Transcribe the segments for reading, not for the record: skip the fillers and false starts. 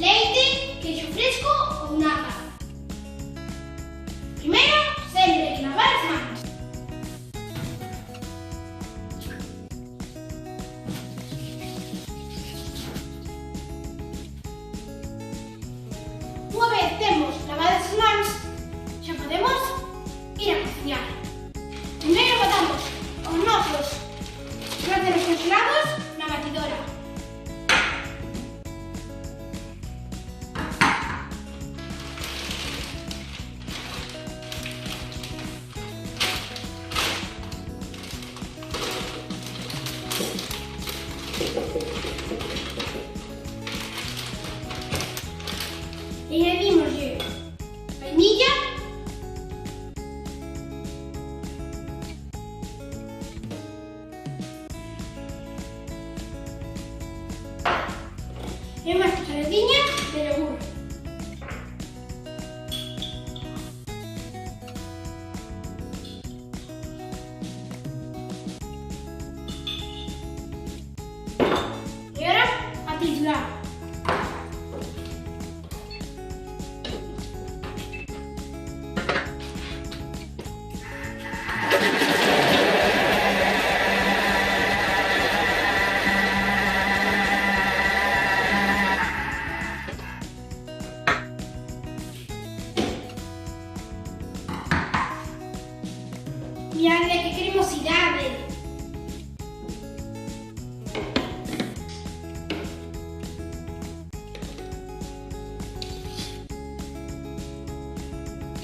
leite, queixo fresco ou nata. Primeiro, sempre hai que lavar as mans. Unha vez temos lavadas as mans, xa podemos ir a cociñar. Primeiro botamos os nosos plátanos congelados na batidora. E añadimoslle vainilla, e unhas cucharadiñas de yogur. E agora a triturar. Mirade que cremosidade!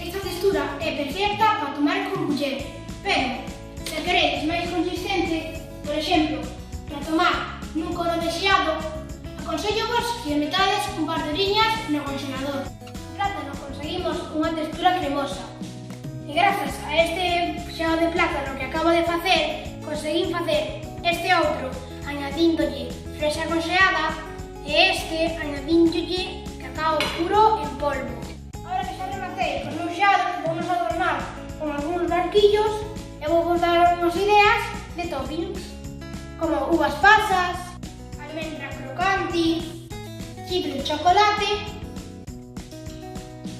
Esta textura é perfecta para tomar con culler, pero se queredes máis consistente, por exemplo, para tomar nun cono de xeado, aconsello-vos que metades un par de horiñas no congelador. O plátano conseguimos unha textura cremosa. E grazas a este xeado de plátano que acabo de facer, conseguín facer este outro añadíndolle fresa conxeada e este añadíndolle cacao puro en polvo. Agora que xa rematei con o meu xeado, vamos adornar con algúns barquillos e vou dar unhas ideas de toppings, como uvas pasas, almendra crocante, chip de chocolate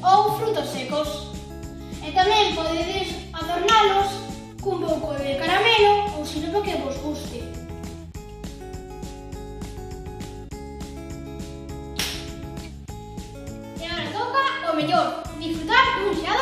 ou frutos secos. E tamén podedes adornalos cun pouco de caramelo ou sirope que vos guste. E agora toca o mellor, disfrutar dun xeado